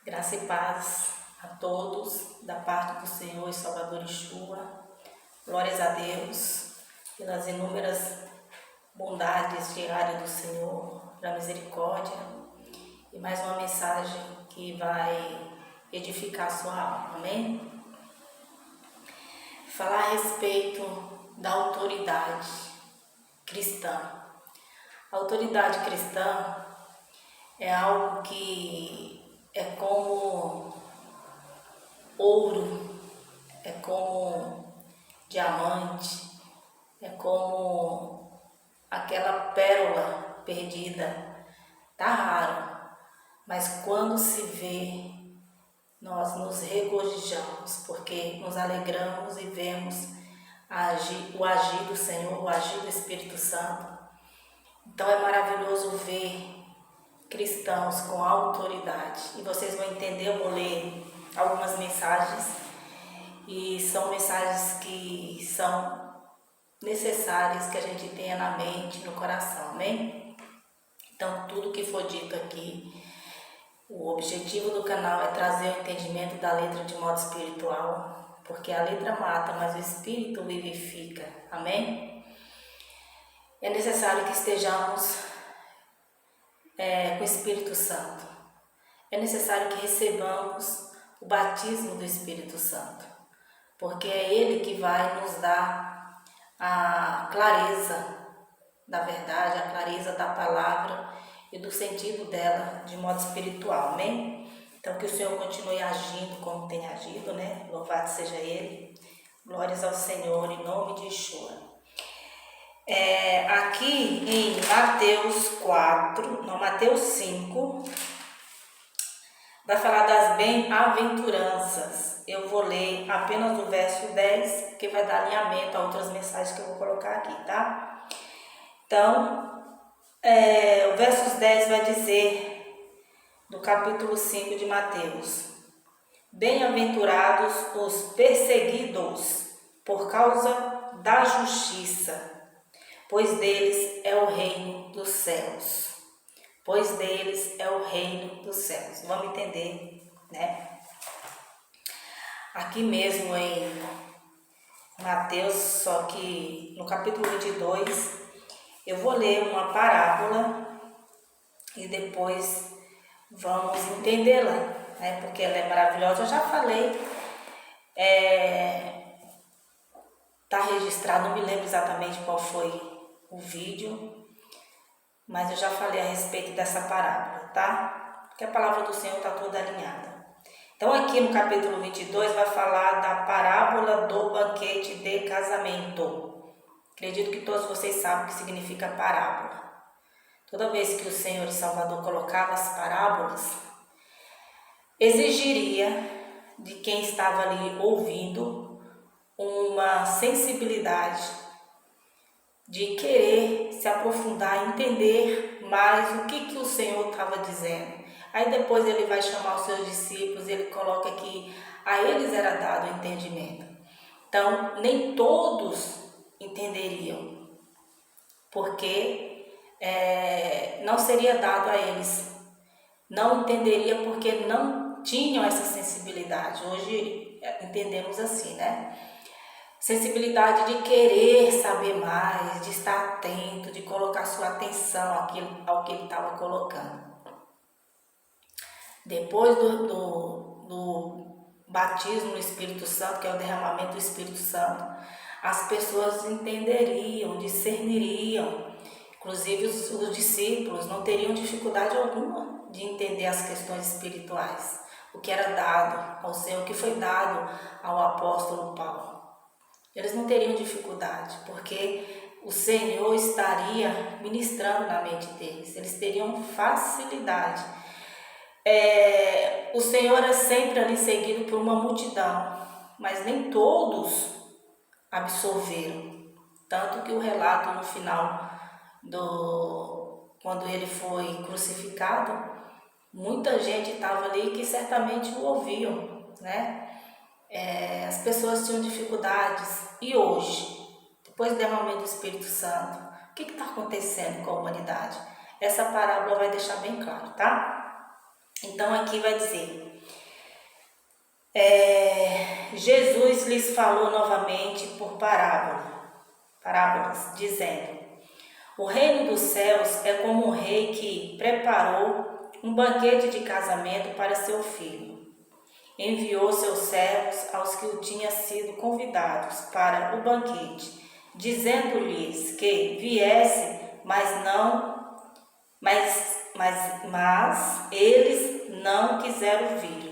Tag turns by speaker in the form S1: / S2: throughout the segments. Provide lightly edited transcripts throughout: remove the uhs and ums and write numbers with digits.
S1: Graça e paz a todos, da parte do Senhor e Salvador Yeshua. Glórias a Deus pelas inúmeras bondades diárias do Senhor, pela misericórdia. E mais uma mensagem que vai edificar a sua alma, amém? Falar a respeito da autoridade cristã. A autoridade cristã é algo que é como ouro, é como diamante, é como aquela pérola perdida. Tá raro, mas quando se vê, nós nos regozijamos, porque nos alegramos e vemos o agir do Senhor, o agir do Espírito Santo. Então é maravilhoso ver cristãos com autoridade. E vocês vão entender, eu vou ler algumas mensagens. E são mensagens que são necessárias que a gente tenha na mente, no coração, amém? Então tudo que for dito aqui, o objetivo do canal é trazer o entendimento da letra de modo espiritual, porque a letra mata, mas o Espírito vivifica, amém? É necessário que estejamos com o Espírito Santo. É necessário que recebamos o batismo do Espírito Santo, porque é Ele que vai nos dar a clareza da verdade, a clareza da palavra e do sentido dela de modo espiritual, amém? Então que o Senhor continue agindo como tem agido, né? Louvado seja Ele. Glórias ao Senhor, em nome de Yeshua. Aqui em Mateus 5, vai falar das bem-aventuranças. Eu vou ler apenas o verso 10, que vai dar alinhamento a outras mensagens que eu vou colocar aqui, tá? Então, o verso 10 vai dizer, do capítulo 5 de Mateus: Bem-aventurados os perseguidos por causa da justiça, pois deles é o reino dos céus. Pois deles é o reino dos céus. Vamos entender, né? Aqui mesmo em Mateus, só que no capítulo 22, eu vou ler uma parábola e depois vamos entendê-la, né? Porque ela é maravilhosa. Eu já falei, tá registrado, não me lembro exatamente qual foi o vídeo, mas eu já falei a respeito dessa parábola, tá? Porque a palavra do Senhor está toda alinhada. Então aqui no capítulo 22 vai falar da parábola do banquete de casamento. Acredito que todos vocês sabem o que significa parábola. Toda vez que o Senhor e Salvador colocava as parábolas, exigiria de quem estava ali ouvindo uma sensibilidade de querer se aprofundar, entender mais o que o Senhor estava dizendo. Aí depois ele vai chamar os seus discípulos, ele coloca que a eles era dado o entendimento. Então, nem todos entenderiam, porque não seria dado a eles. Não entenderia porque não tinham essa sensibilidade. Hoje entendemos assim, né? Sensibilidade de querer saber mais, de estar atento, de colocar sua atenção ao que ele estava colocando. Depois do batismo no Espírito Santo, que é o derramamento do Espírito Santo, as pessoas entenderiam, discerniriam. Inclusive os discípulos não teriam dificuldade alguma de entender as questões espirituais, o que era dado ao Senhor, o que foi dado ao apóstolo Paulo. Eles não teriam dificuldade, porque o Senhor estaria ministrando na mente deles. Eles teriam facilidade. O Senhor é sempre ali seguido por uma multidão, mas nem todos absorveram. Tanto que o relato no final, quando ele foi crucificado, muita gente estava ali que certamente o ouviam, né? As pessoas tinham dificuldades. E hoje, depois do derramamento do Espírito Santo, o que está acontecendo com a humanidade? Essa parábola vai deixar bem claro, tá? Então aqui vai dizer, Jesus lhes falou novamente por parábolas, dizendo: o reino dos céus é como um rei que preparou um banquete de casamento para seu filho. Enviou seus servos aos que o tinham sido convidados para o banquete, dizendo-lhes que viesse, mas eles não quiseram vir.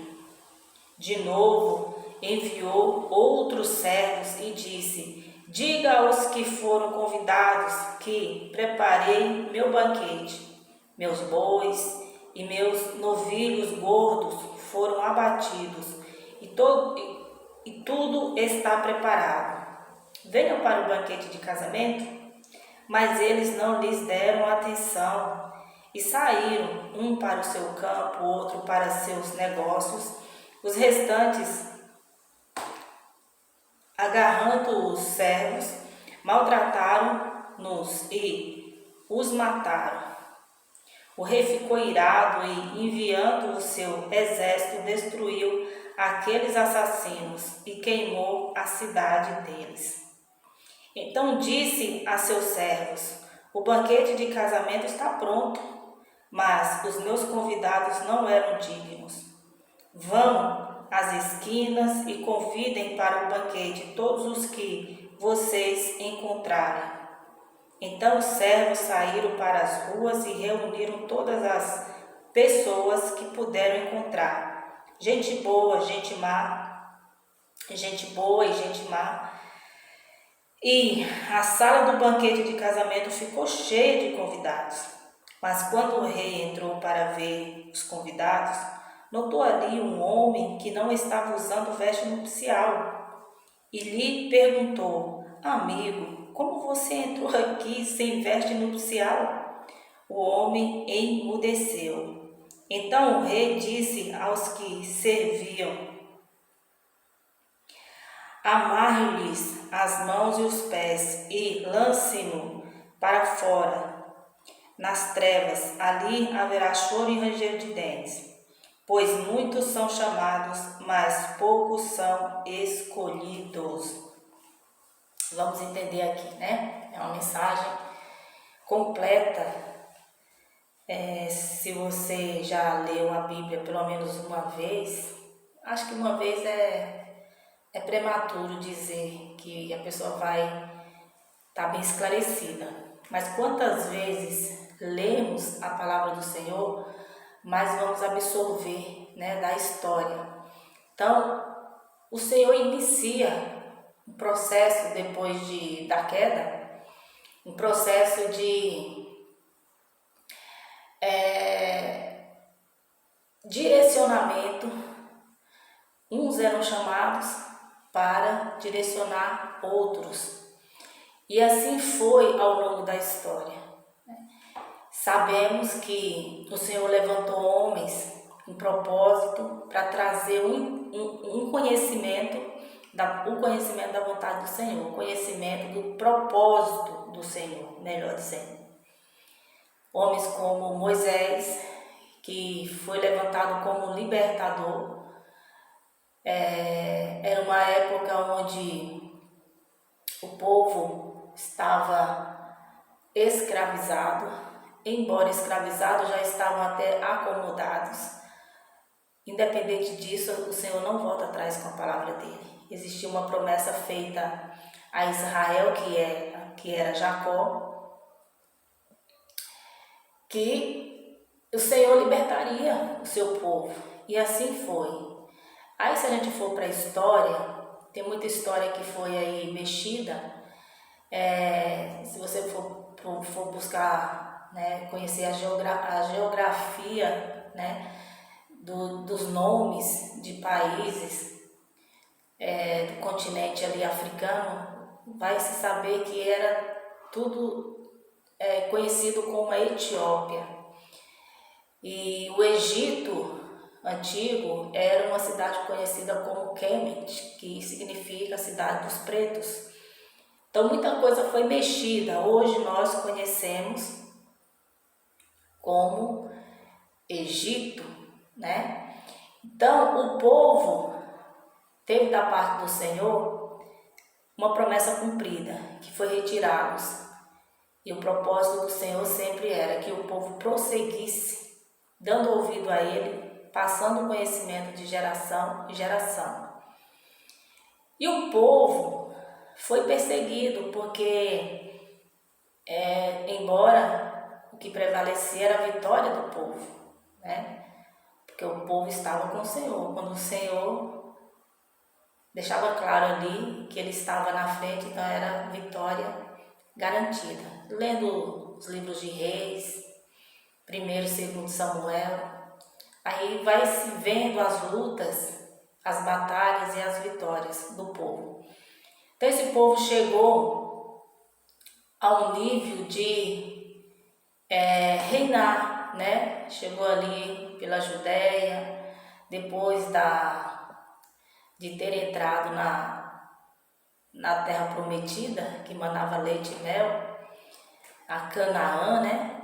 S1: De novo, enviou outros servos e disse: diga aos que foram convidados que preparei meu banquete. Meus bois e meus novilhos gordos foram abatidos e tudo está preparado. Venham para o banquete de casamento. Mas eles não lhes deram atenção e saíram, um para o seu campo, outro para seus negócios. Os restantes, agarrando os servos, maltrataram-nos e os mataram. O rei ficou irado e, enviando o seu exército, destruiu aqueles assassinos e queimou a cidade deles. Então disse a seus servos: o banquete de casamento está pronto, mas os meus convidados não eram dignos. Vão às esquinas e convidem para o banquete todos os que vocês encontrarem. Então os servos saíram para as ruas e reuniram todas as pessoas que puderam encontrar. Gente boa, gente má, gente boa e gente má. E a sala do banquete de casamento ficou cheia de convidados. Mas quando o rei entrou para ver os convidados, notou ali um homem que não estava usando veste nupcial e lhe perguntou: amigo, como você entrou aqui sem veste nupcial? O homem emudeceu. Então o rei disse aos que serviam: amarre-lhes as mãos e os pés e lance-no para fora, nas trevas. Ali haverá choro e ranger de dentes, pois muitos são chamados, mas poucos são escolhidos. Vamos entender aqui, né? É uma mensagem completa. Se você já leu a Bíblia pelo menos uma vez, acho que uma vez é prematuro dizer que a pessoa vai estar bem esclarecida. Mas quantas vezes lemos a palavra do Senhor, mas vamos absorver, né, da história. Então, o Senhor inicia um processo depois da queda, um processo de direcionamento. Uns eram chamados para direcionar outros. E assim foi ao longo da história. Sabemos que o Senhor levantou homens em propósito para trazer um conhecimento, o conhecimento da vontade do Senhor, o conhecimento do propósito do Senhor, melhor dizendo. Homens como Moisés, que foi levantado como libertador. Era uma época onde o povo estava escravizado, embora escravizados, já estavam até acomodados. Independente disso, o Senhor não volta atrás com a palavra dele. Existia uma promessa feita a Israel, que era Jacó, que o Senhor libertaria o seu povo, e assim foi. Aí, se a gente for para a história, tem muita história que foi aí mexida. Se você for buscar, né, conhecer a geografia, né, dos nomes de países do continente ali africano, vai se saber que era tudo conhecido como a Etiópia. E o Egito antigo era uma cidade conhecida como Kemet, que significa cidade dos pretos. Então muita coisa foi mexida. Hoje nós conhecemos como Egito, né? Então, o povo teve da parte do Senhor uma promessa cumprida, que foi retirá-los. E o propósito do Senhor sempre era que o povo prosseguisse, dando ouvido a Ele, passando o conhecimento de geração em geração. E o povo foi perseguido porque, embora o que prevalecia era a vitória do povo, né? Porque o povo estava com o Senhor. Quando o Senhor deixava claro ali que Ele estava na frente, então era vitória garantida. Lendo os livros de Reis, 1º e 2º Samuel, aí vai se vendo as lutas, as batalhas e as vitórias do povo. Então esse povo chegou ao nível de reinar, né? Chegou ali pela Judéia, depois de ter entrado na terra prometida, que manava leite e mel, a Canaã, né?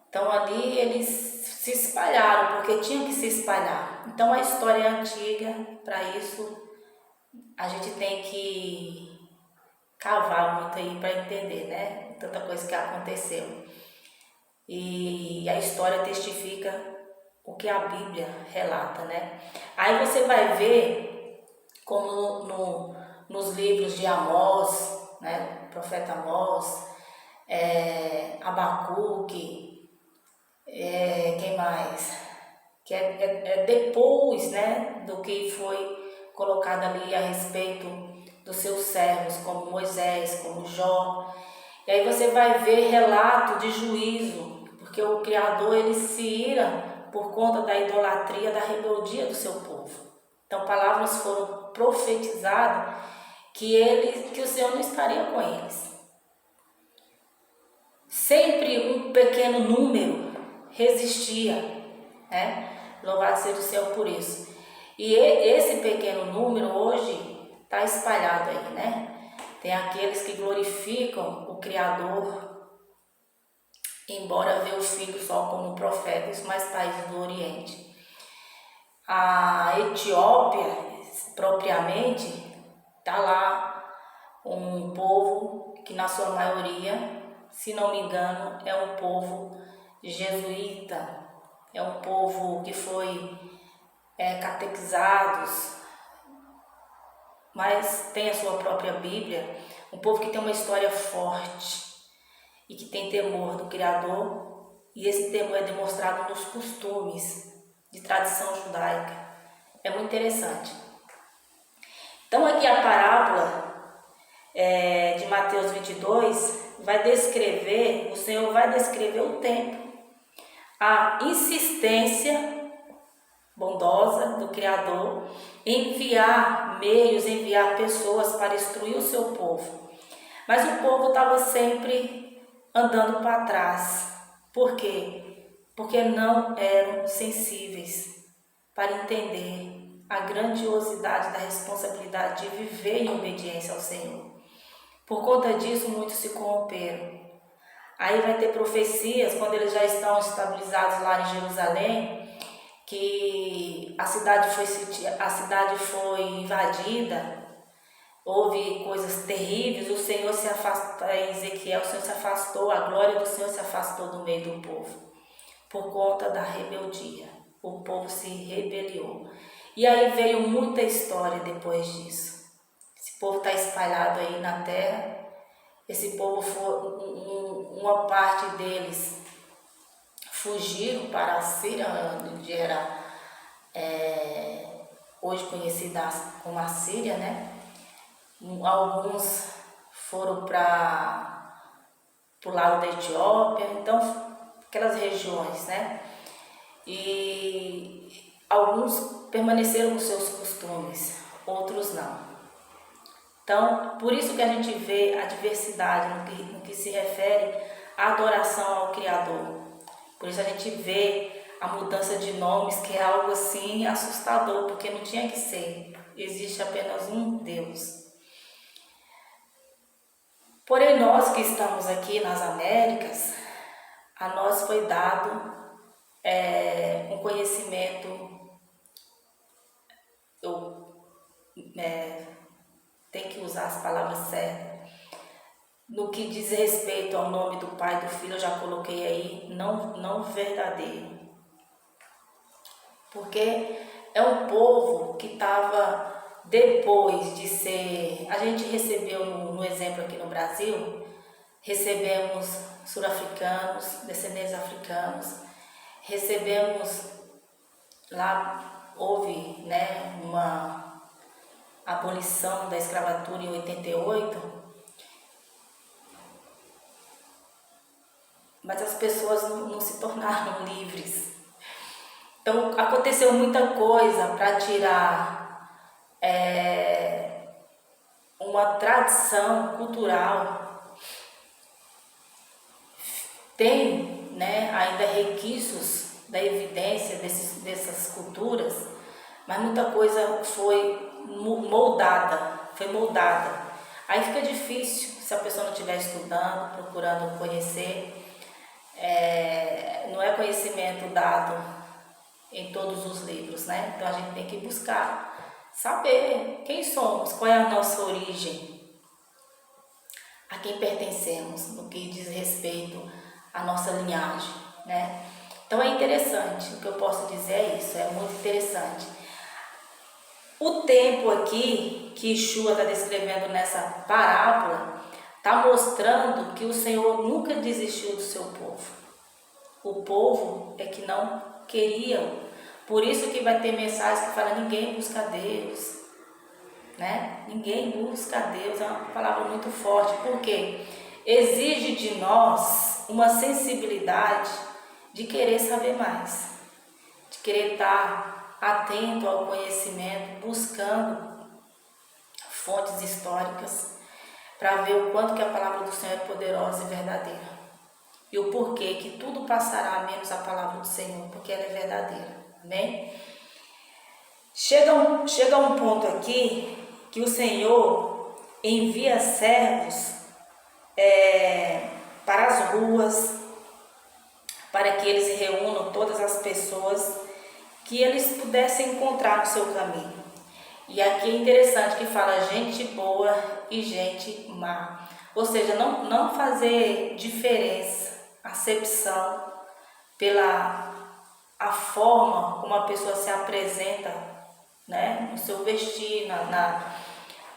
S1: Então ali eles se espalharam, porque tinham que se espalhar. Então a história é antiga, para isso a gente tem que cavar muito aí para entender, né? Tanta coisa que aconteceu. E a história testifica o que a Bíblia relata, né? Aí você vai ver como nos livros de Amós, né? O profeta Amós, Abacuque, quem mais? Que é depois, né, do que foi colocado ali a respeito dos seus servos, como Moisés, como Jó. E aí você vai ver relato de juízo, porque o Criador ele se ira por conta da idolatria, da rebeldia do seu povo. Então palavras foram profetizadas que o Senhor não estaria com eles. Sempre um pequeno número resistia, né? Louvado seja o Senhor por isso. E esse pequeno número hoje está espalhado aí, né? Tem aqueles que glorificam o Criador, embora vê o Filho só como profeta, os mais países do Oriente. A Etiópia, propriamente, está lá um povo que na sua maioria, se não me engano, é um povo jesuíta, é um povo que foi catequizados, mas tem a sua própria Bíblia, um povo que tem uma história forte e que tem temor do Criador, e esse temor é demonstrado nos costumes de tradição judaica. É muito interessante. Então aqui a parábola de Mateus 22 vai descrever, o Senhor vai descrever o tempo, a insistência bondosa do Criador em enviar meios, enviar pessoas para instruir o seu povo. Mas o povo estava sempre andando para trás. Por quê? Porque não eram sensíveis para entender a grandiosidade da responsabilidade de viver em obediência ao Senhor. Por conta disso, muitos se corromperam. Aí vai ter profecias, quando eles já estão estabilizados lá em Jerusalém, que a cidade foi invadida, houve coisas terríveis, o Senhor se afastou, Ezequiel, o Senhor se afastou, a glória do Senhor se afastou do meio do povo, por conta da rebeldia. O povo se rebeliou. E aí veio muita história depois disso. Esse povo está espalhado aí na terra. Esse povo, uma parte deles fugiram para a Síria, onde era hoje conhecida como a Síria, né? Alguns foram para o lado da Etiópia, então aquelas regiões, né? E alguns permaneceram nos seus costumes, outros não. Então, por isso que a gente vê a diversidade no que se refere à adoração ao Criador. Por isso a gente vê a mudança de nomes, que é algo assim assustador, porque não tinha que ser. Existe apenas um Deus. Porém, nós que estamos aqui nas Américas, a nós foi dado um conhecimento tem que usar as palavras certas. No que diz respeito ao nome do Pai e do Filho, eu já coloquei aí, não verdadeiro. Porque é um povo que estava, depois de ser... A gente recebeu, no exemplo aqui no Brasil, recebemos sul-africanos, descendentes africanos, recebemos, lá houve, né, uma abolição da escravatura em 88, mas as pessoas não se tornaram livres. Então aconteceu muita coisa para tirar uma tradição cultural. Tem, né, ainda resquícios da evidência dessas culturas, mas muita coisa foi moldada. Aí fica difícil se a pessoa não estiver estudando, procurando conhecer. Não é conhecimento dado em todos os livros, né? Então a gente tem que buscar saber quem somos, qual é a nossa origem, a quem pertencemos, no que diz respeito à nossa linhagem, né? Então é interessante, o que eu posso dizer é isso, é muito interessante. O tempo aqui que Yeshua está descrevendo nessa parábola está mostrando que o Senhor nunca desistiu do seu povo. O povo é que não queria. Por isso que vai ter mensagens que falam: ninguém busca Deus, né? Ninguém busca Deus, é uma palavra muito forte, porque exige de nós uma sensibilidade de querer saber mais, de querer estar atento ao conhecimento, buscando fontes históricas, para ver o quanto que a palavra do Senhor é poderosa e verdadeira. E o porquê que tudo passará menos a palavra do Senhor, porque ela é verdadeira. Amém? Chega um ponto aqui que o Senhor envia servos para as ruas, para que eles reúnam todas as pessoas que eles pudessem encontrar no seu caminho. E aqui é interessante que fala gente boa e gente má. Ou seja, não fazer diferença, acepção pela a forma como a pessoa se apresenta, né, no seu vestir,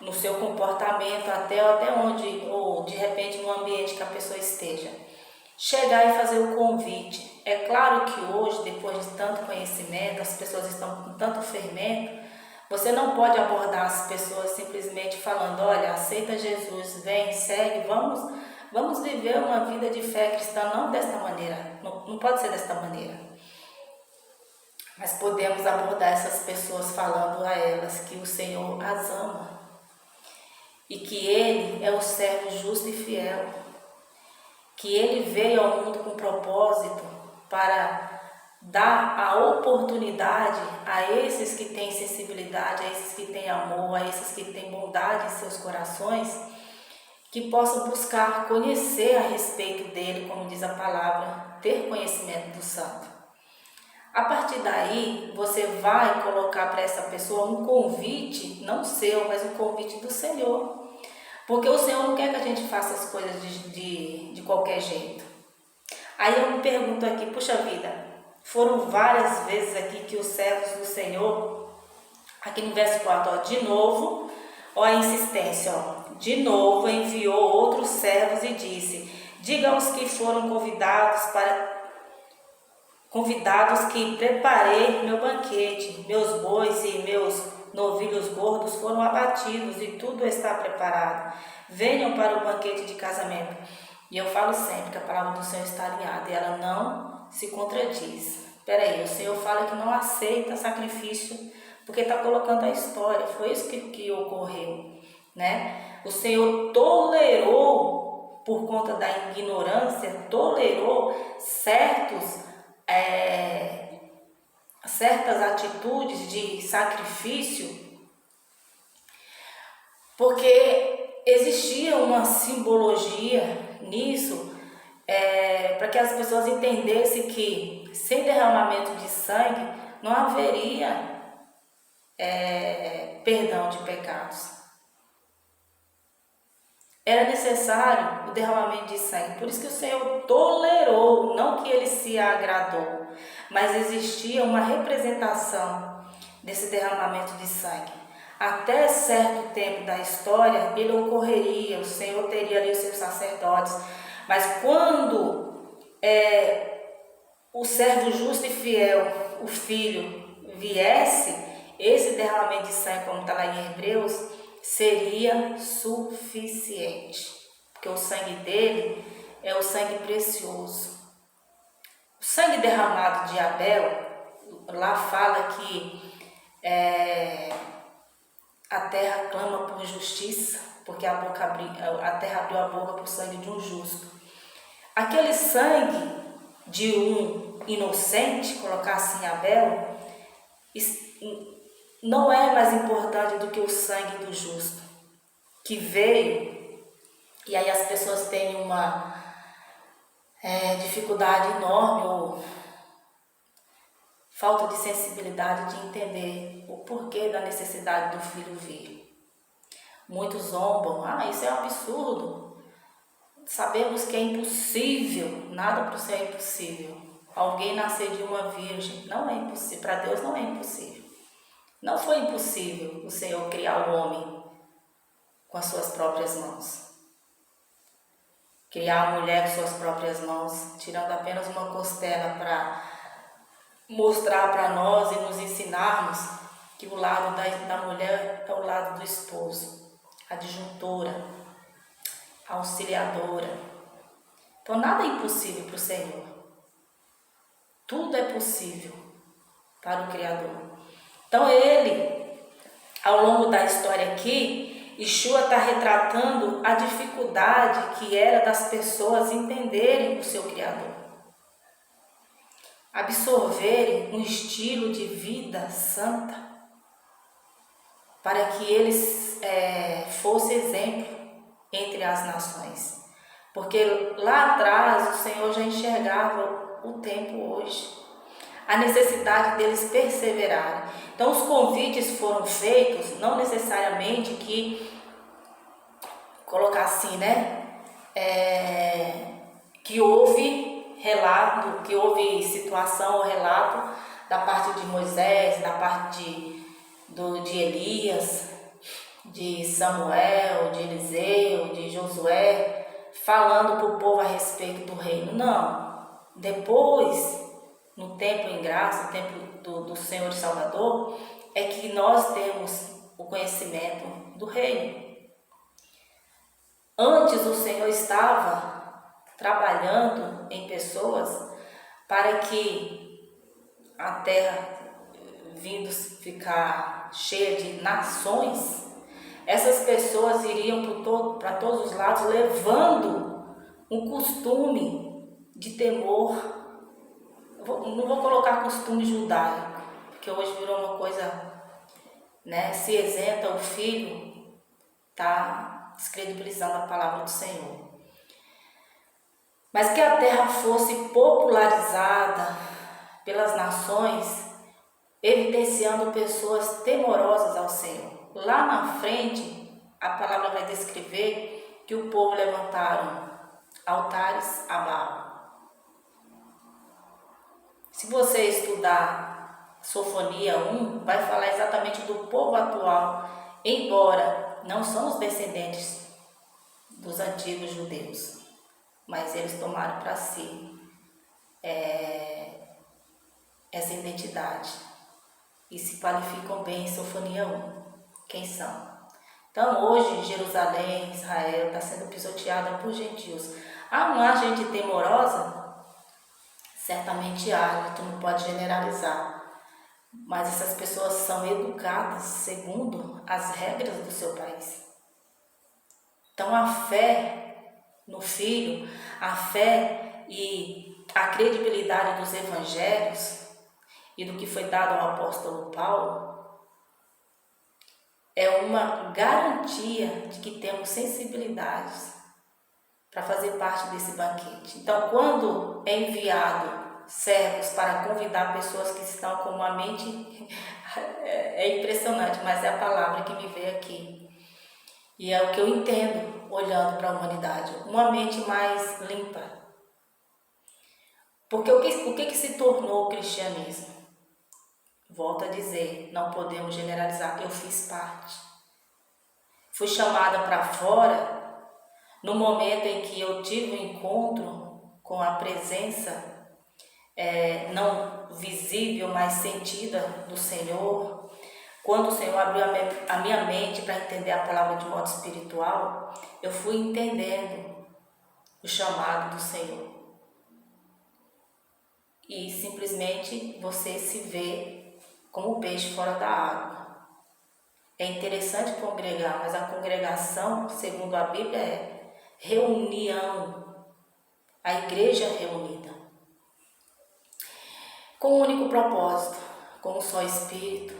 S1: no seu comportamento, até onde, ou de repente no ambiente que a pessoa esteja. Chegar e fazer o convite. É claro que hoje, depois de tanto conhecimento, as pessoas estão com tanto fermento, você não pode abordar as pessoas simplesmente falando: olha, aceita Jesus, vem, segue, vamos viver uma vida de fé cristã. Não desta maneira, não pode ser desta maneira. Mas podemos abordar essas pessoas falando a elas que o Senhor as ama e que Ele é o servo justo e fiel, que Ele veio ao mundo com propósito para dar a oportunidade a esses que têm sensibilidade, a esses que têm amor, a esses que têm bondade em seus corações, que possam buscar conhecer a respeito dele, como diz a palavra, ter conhecimento do Santo. A partir daí, você vai colocar para essa pessoa um convite, não seu, mas um convite do Senhor. Porque o Senhor não quer que a gente faça as coisas de qualquer jeito. Aí eu me pergunto aqui, puxa vida, foram várias vezes aqui que os servos do Senhor, aqui no verso 4, ó, de novo, ó a insistência, ó, de novo enviou outros servos e disse: diga aos que foram convidados que preparei meu banquete, meus bois e meus novilhos gordos foram abatidos e tudo está preparado. Venham para o banquete de casamento. E eu falo sempre que a palavra do Senhor está alinhada e ela não se contradiz. Peraí, o Senhor fala que não aceita sacrifício porque está colocando a história. Foi isso que ocorreu, né? O Senhor tolerou, por conta da ignorância, tolerou certas atitudes de sacrifício, porque existia uma simbologia nisso, para que as pessoas entendessem que sem derramamento de sangue não haveria perdão de pecados. Era necessário o derramamento de sangue. Por isso que o Senhor tolerou, não que ele se agradou, mas existia uma representação desse derramamento de sangue. Até certo tempo da história, ele ocorreria, o Senhor teria ali os seus sacerdotes, mas quando o servo justo e fiel, o Filho, viesse, esse derramamento de sangue, como está lá em Hebreus, seria suficiente, porque o sangue dele é o sangue precioso. O sangue derramado de Abel, lá fala que a terra clama por justiça, porque a terra abriu a boca por sangue de um justo. Aquele sangue de um inocente, colocar assim Abel, não é mais importante do que o sangue do justo, que veio, e aí as pessoas têm uma dificuldade enorme ou falta de sensibilidade de entender o porquê da necessidade do filho vir. Muitos zombam, isso é um absurdo, sabemos que é impossível, nada para o Senhor é impossível. Alguém nascer de uma virgem, não é impossível, para Deus não é impossível. Não foi impossível o Senhor criar o homem com as suas próprias mãos. Criar a mulher com suas próprias mãos, tirando apenas uma costela para mostrar para nós e nos ensinarmos que o lado da mulher é o lado do esposo, a adjuntora, a auxiliadora. Então nada é impossível para o Senhor. Tudo é possível para o Criador. Então ele, ao longo da história aqui, Yeshua está retratando a dificuldade que era das pessoas entenderem o seu Criador, absorverem um estilo de vida santa, para que eles fossem exemplo entre as nações. Porque lá atrás o Senhor já enxergava o tempo hoje, a necessidade deles perseverarem. Então os convites foram feitos, não necessariamente que, colocar assim, que houve relato, que houve situação ou relato da parte de Moisés, da parte de Elias, de Samuel, de Eliseu, de Josué, falando para o povo a respeito do reino. Não. Depois, no tempo em graça, no tempo do Senhor e Salvador, é que nós temos o conhecimento do reino. Antes o Senhor estava trabalhando em pessoas para que a terra, vindo ficar cheia de nações, essas pessoas iriam para todos os lados levando um costume de temor. Não vou colocar costume judaico, porque hoje virou uma coisa, se isenta o filho, está descredibilizando a palavra do Senhor. Mas que a terra fosse popularizada pelas nações, evidenciando pessoas temorosas ao Senhor. Lá na frente, a palavra vai descrever que o povo levantaram altares a Baal. Se você estudar Sofonia 1, vai falar exatamente do povo atual, embora não são os descendentes dos antigos judeus, mas eles tomaram para si essa identidade e se qualificam bem em Sofonia 1. Quem são? Então hoje Jerusalém, Israel está sendo pisoteada por gentios. Não há gente temorosa? Certamente há, tu não pode generalizar, mas essas pessoas são educadas segundo as regras do seu país. Então a fé no Filho, a fé e a credibilidade dos evangelhos e do que foi dado ao apóstolo Paulo é uma garantia de que temos sensibilidades para fazer parte desse banquete. Então, quando é enviado servos para convidar pessoas que estão com uma mente, é impressionante, mas é a palavra que me veio aqui. E é o que eu entendo olhando para a humanidade, uma mente mais limpa. Porque o que se tornou o cristianismo? Volto a dizer, não podemos generalizar, eu fiz parte. Fui chamada para fora no momento em que eu tive um encontro com a presença não visível, mas sentida do Senhor. Quando o Senhor abriu a minha mente para entender a palavra de modo espiritual, eu fui entendendo o chamado do Senhor. E simplesmente você se vê como peixe fora da água. É interessante congregar, mas a congregação, segundo a Bíblia, é reunião, a igreja reunida, com um único propósito, com um só espírito,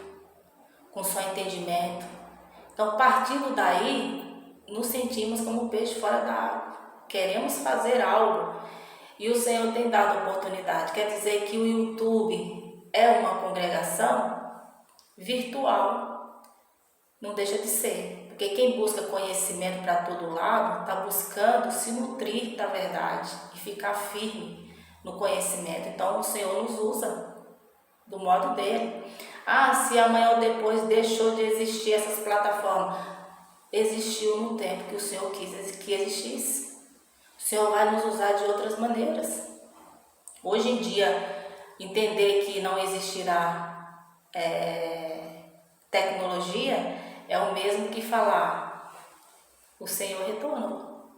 S1: com um só entendimento. Então, partindo daí, nos sentimos como peixe fora da água. Queremos fazer algo e o Senhor tem dado oportunidade. Quer dizer que o YouTube é uma congregação virtual. Não deixa de ser. Porque quem busca conhecimento para todo lado está buscando se nutrir da verdade e ficar firme no conhecimento. Então, o Senhor nos usa do modo dele. Se amanhã ou depois deixou de existir essas plataformas, existiu no tempo que o Senhor quis que existisse. O Senhor vai nos usar de outras maneiras. Hoje em dia, entender que não existirá tecnologia é o mesmo que falar o Senhor retornou.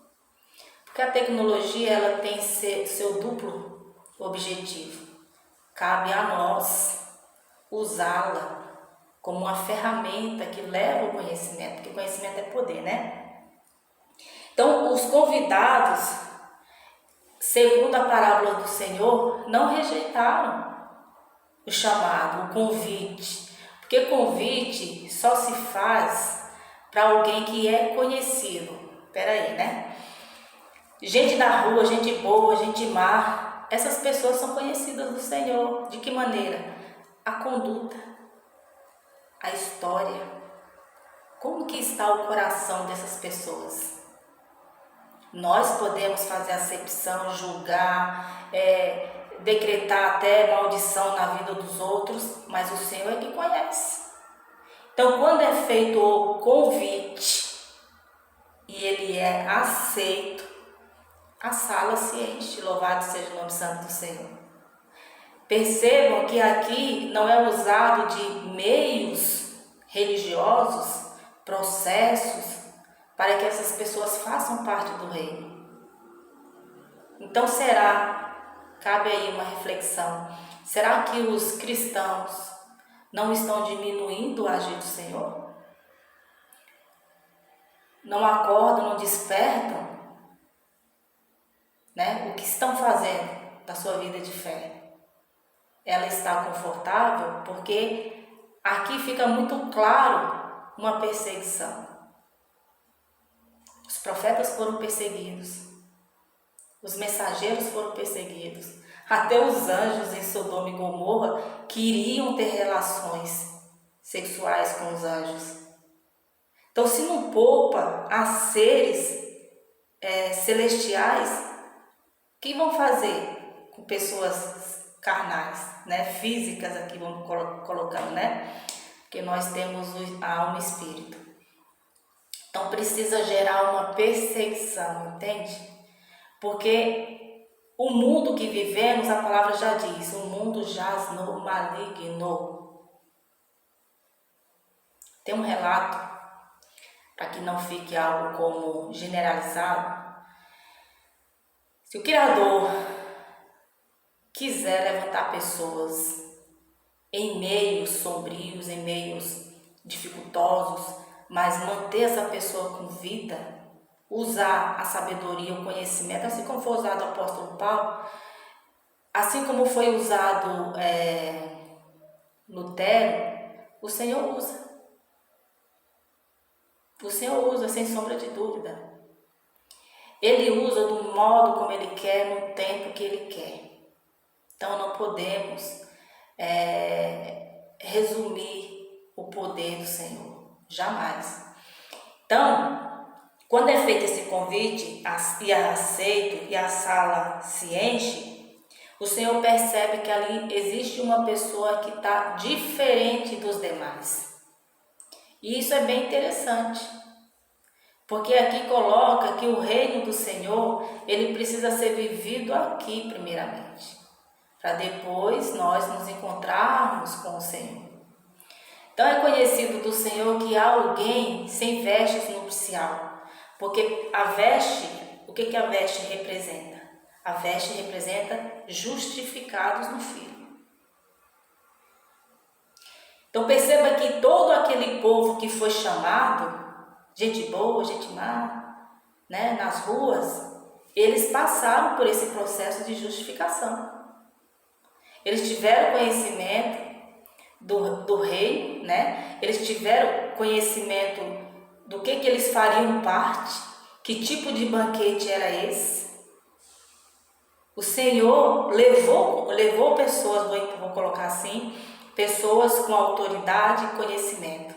S1: Porque a tecnologia ela tem seu duplo objetivo. Cabe a nós usá-la como uma ferramenta que leva o conhecimento, porque conhecimento é poder, né? Então, os convidados, segundo a parábola do Senhor, não rejeitaram o chamado, o convite, porque convite só se faz para alguém que é conhecido. Peraí, né? Gente da rua, gente boa, gente má, essas pessoas são conhecidas do Senhor. De que maneira? A conduta, a história. Como que está o coração dessas pessoas? Nós podemos fazer acepção, julgar, decretar até maldição na vida dos outros, mas o Senhor é que conhece. Então, quando é feito o convite e ele é aceito, a sala se enche. Louvado seja o nome santo do Senhor. Percebam que aqui não é usado de meios religiosos, processos, para que essas pessoas façam parte do reino. Então cabe aí uma reflexão, será que os cristãos não estão diminuindo o agir do Senhor? Não acordam, não despertam, né? O que estão fazendo da sua vida de fé? Ela está confortável? Porque aqui fica muito claro uma perseguição. Os profetas foram perseguidos, os mensageiros foram perseguidos, até os anjos em Sodoma e Gomorra queriam ter relações sexuais com os anjos. Então, se não poupa a seres celestiais, o que vão fazer com pessoas carnais, né? Físicas aqui vamos colocando, né? Porque nós temos a alma e o espírito. Então precisa gerar uma perseguição, entende? Porque o mundo que vivemos, a palavra já diz, o mundo jaz no maligno. Tem um relato, para que não fique algo como generalizado. Se o Criador quiser levantar pessoas em meios sombrios, em meios dificultosos, mas manter essa pessoa com vida, usar a sabedoria, o conhecimento, assim como foi usado o apóstolo Paulo, assim como foi usado Lutero, o Senhor usa. O Senhor usa, sem sombra de dúvida. Ele usa do modo como Ele quer, no tempo que Ele quer. Então não podemos resumir o poder do Senhor, jamais. Então, quando é feito esse convite e é aceito e a sala se enche, o Senhor percebe que ali existe uma pessoa que está diferente dos demais. E isso é bem interessante, porque aqui coloca que o reino do Senhor, ele precisa ser vivido aqui primeiramente, para depois nós nos encontrarmos com o Senhor. Então é conhecido do Senhor que há alguém sem vestes nupcial, porque a veste, o que a veste representa? A veste representa justificados no Filho. Então perceba que todo aquele povo que foi chamado, gente boa, gente má, né, nas ruas, eles passaram por esse processo de justificação. Eles tiveram conhecimento do rei, né? Eles tiveram conhecimento do que eles fariam parte, que tipo de banquete era esse. O Senhor levou pessoas, vou colocar assim, pessoas com autoridade e conhecimento.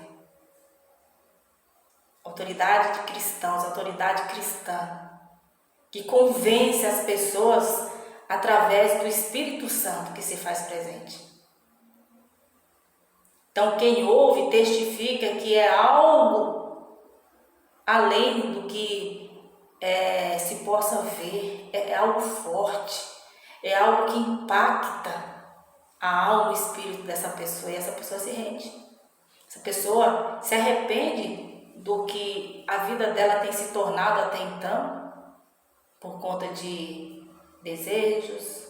S1: Autoridade de cristãos, autoridade cristã, que convence as pessoas através do Espírito Santo que se faz presente. Então, quem ouve testifica que é algo além do que se possa ver, é algo forte, é algo que impacta a alma e o espírito dessa pessoa, e essa pessoa se rende. Essa pessoa se arrepende do que a vida dela tem se tornado até então, por conta de desejos,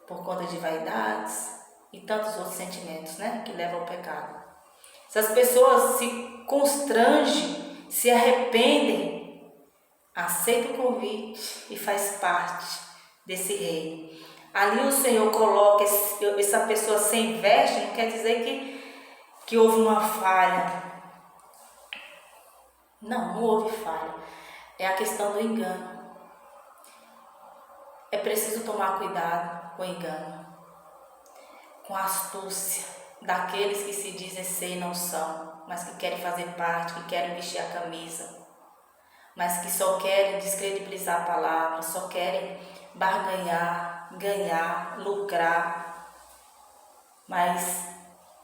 S1: por conta de vaidades e tantos outros sentimentos, né, que levam ao pecado. Essas pessoas se constrangem, se arrependem, aceitam o convite e faz parte desse reino. Ali o Senhor coloca essa pessoa sem veste, não quer dizer que houve uma falha. Não houve falha. É a questão do engano. É preciso tomar cuidado com o engano, com a astúcia daqueles que se dizem ser e não são, mas que querem fazer parte, que querem vestir a camisa, mas que só querem descredibilizar a palavra, só querem barganhar, ganhar, lucrar, mas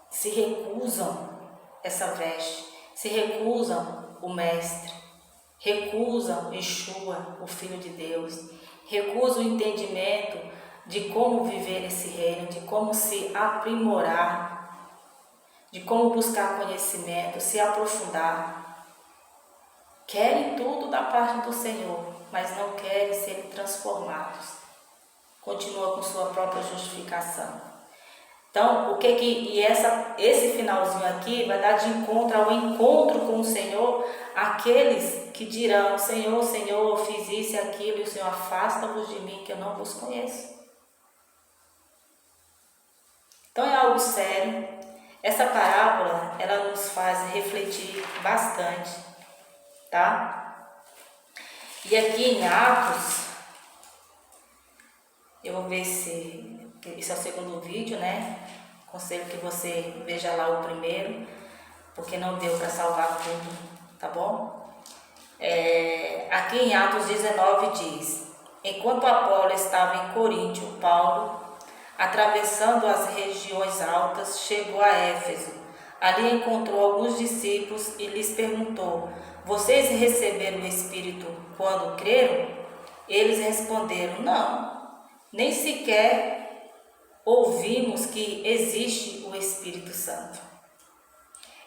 S1: se recusam essa veste, se recusam o Mestre, recusam Yeshua, o Filho de Deus, recusam o entendimento de como viver esse reino, de como se aprimorar, de como buscar conhecimento, se aprofundar. Querem tudo da parte do Senhor, mas não querem ser transformados. Continua com sua própria justificação. Então, esse finalzinho aqui vai dar de encontro ao encontro com o Senhor, aqueles que dirão: Senhor, Senhor, eu fiz isso e aquilo, e o Senhor, afasta-vos de mim, que eu não vos conheço. Então é algo sério. Essa parábola, ela nos faz refletir bastante, tá? E aqui em Atos, eu vou ver se esse é o segundo vídeo, né? Aconselho que você veja lá o primeiro, porque não deu para salvar tudo, tá bom? Aqui em Atos 19 diz: enquanto Apolo estava em Coríntio, Paulo, atravessando as regiões altas, chegou a Éfeso. Ali encontrou alguns discípulos e lhes perguntou: vocês receberam o Espírito quando creram? Eles responderam: não, nem sequer ouvimos que existe o Espírito Santo.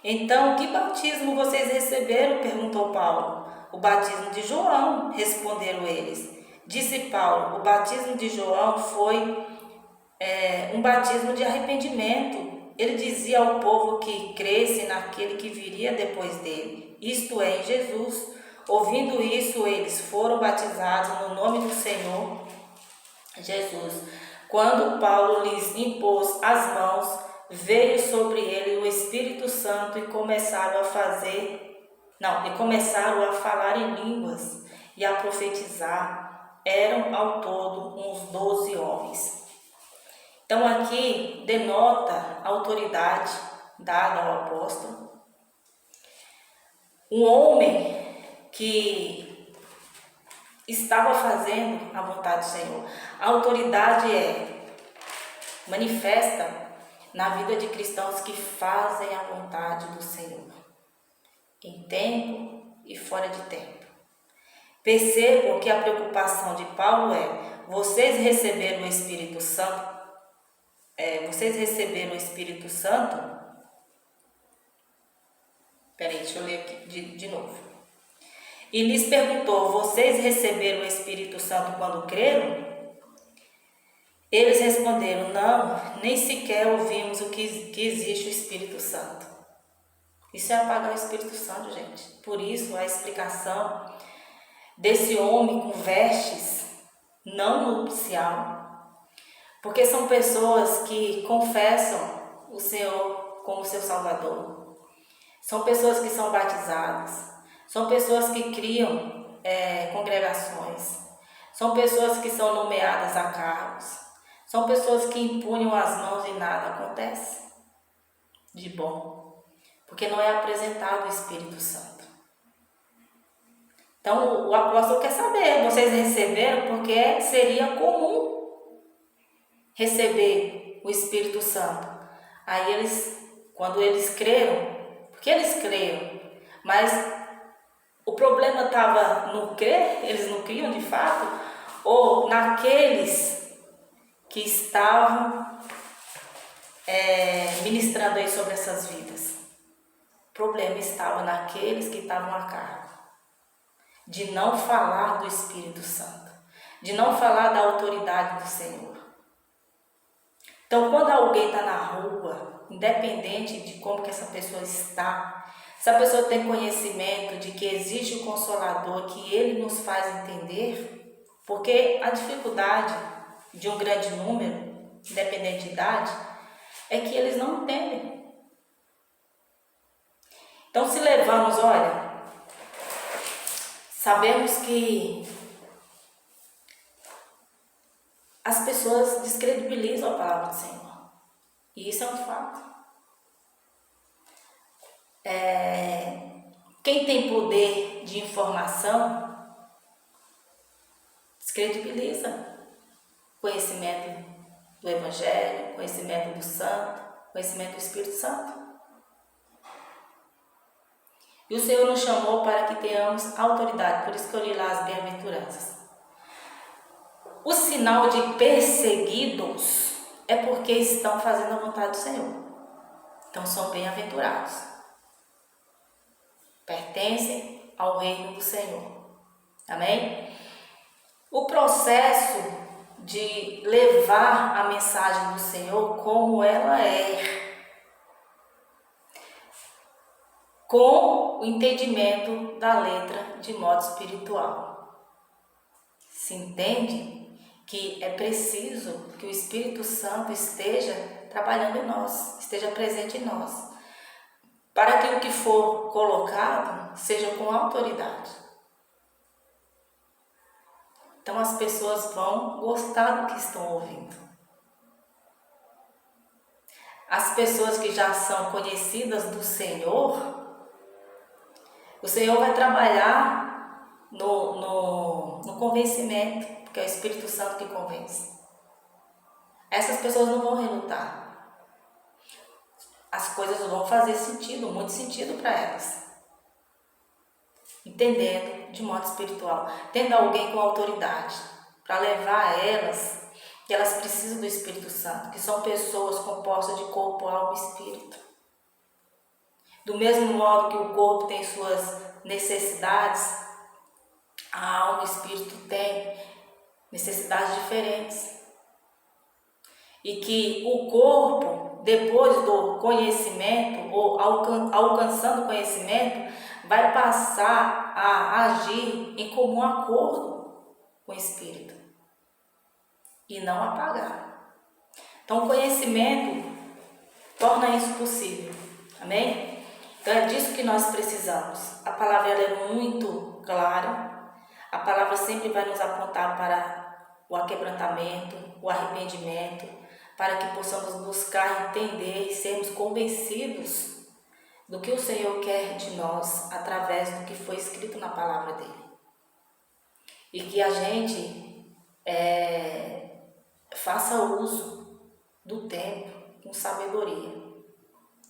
S1: Então, que batismo vocês receberam? Perguntou Paulo. O batismo de João, responderam eles. Disse Paulo: o batismo de João foi um batismo de arrependimento. Ele dizia ao povo que cresce naquele que viria depois dele, isto é, em Jesus. Ouvindo isso, eles foram batizados no nome do Senhor Jesus. Quando Paulo lhes impôs as mãos, veio sobre ele o Espírito Santo e começaram a falar em línguas e a profetizar. Eram ao todo uns 12 homens. Então aqui denota a autoridade dada ao apóstolo. Um homem que estava fazendo a vontade do Senhor. A autoridade manifesta na vida de cristãos que fazem a vontade do Senhor, em tempo e fora de tempo. Percebam que a preocupação de Paulo vocês receberam o Espírito Santo? Vocês receberam o Espírito Santo? Peraí, deixa eu ler aqui de novo. E lhes perguntou, vocês receberam o Espírito Santo quando creram? Eles responderam, não, nem sequer ouvimos que existe o Espírito Santo. Isso é apagar o Espírito Santo, gente. Por isso a explicação desse homem com vestes não nupcial. Porque são pessoas que confessam o Senhor como seu Salvador. São pessoas que são batizadas. São pessoas que criam congregações. São pessoas que são nomeadas a cargos. São pessoas que empunham as mãos e nada acontece de bom. Porque não é apresentado o Espírito Santo. Então o apóstolo quer saber, vocês receberam? Porque seria comum receber o Espírito Santo. Aí quando eles creram, porque eles creram, mas o problema estava no crer, eles não criam de fato, ou naqueles que estavam ministrando aí sobre essas vidas. O problema estava naqueles que estavam a cargo de não falar do Espírito Santo, de não falar da autoridade do Senhor. Então, quando alguém está na rua, independente de como que essa pessoa está, se a pessoa tem conhecimento de que existe o Consolador, que Ele nos faz entender, porque a dificuldade de um grande número, independente de idade, é que eles não entendem. Então, se levamos, olha, sabemos que as pessoas descredibilizam a palavra do Senhor. E isso é um fato. Quem tem poder de informação descredibiliza conhecimento do Evangelho, conhecimento do Santo, conhecimento do Espírito Santo. E o Senhor nos chamou para que tenhamos autoridade, por isso que eu li lá as bem-aventuranças. O sinal de perseguidos é porque estão fazendo a vontade do Senhor. Então são bem-aventurados. Pertencem ao reino do Senhor. Amém? O processo de levar a mensagem do Senhor como ela com o entendimento da letra de modo espiritual. Se entende que é preciso que o Espírito Santo esteja trabalhando em nós, esteja presente em nós, para que o que for colocado seja com autoridade. Então as pessoas vão gostar do que estão ouvindo. As pessoas que já são conhecidas do Senhor, o Senhor vai trabalhar no convencimento, porque é o Espírito Santo que convence. Essas pessoas não vão relutar. As coisas vão fazer sentido, muito sentido para elas. Entendendo de modo espiritual, tendo alguém com autoridade para levar a elas que elas precisam do Espírito Santo, que são pessoas compostas de corpo, alma e espírito. Do mesmo modo que o corpo tem suas necessidades, a alma e o espírito têm necessidades diferentes. E que o corpo, depois do conhecimento, ou alcançando o conhecimento, vai passar a agir em comum acordo com o Espírito e não apagar. Então o conhecimento torna isso possível. Amém? Então é disso que nós precisamos. A palavra ela é muito clara. A palavra sempre vai nos apontar para o aquebrantamento, o arrependimento, para que possamos buscar entender e sermos convencidos do que o Senhor quer de nós através do que foi escrito na palavra dele. E que a gente faça uso do tempo com sabedoria.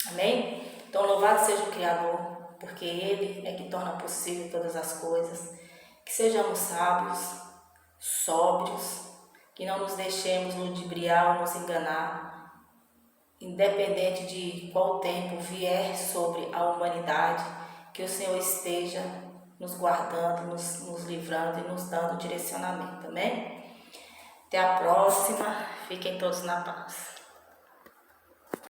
S1: Amém? Então louvado seja o Criador, porque Ele é que torna possível todas as coisas. Que sejamos sábios, sóbrios, que não nos deixemos ludibriar ou nos enganar, independente de qual tempo vier sobre a humanidade, que o Senhor esteja nos guardando, nos livrando e nos dando direcionamento, amém? Até a próxima, fiquem todos na paz.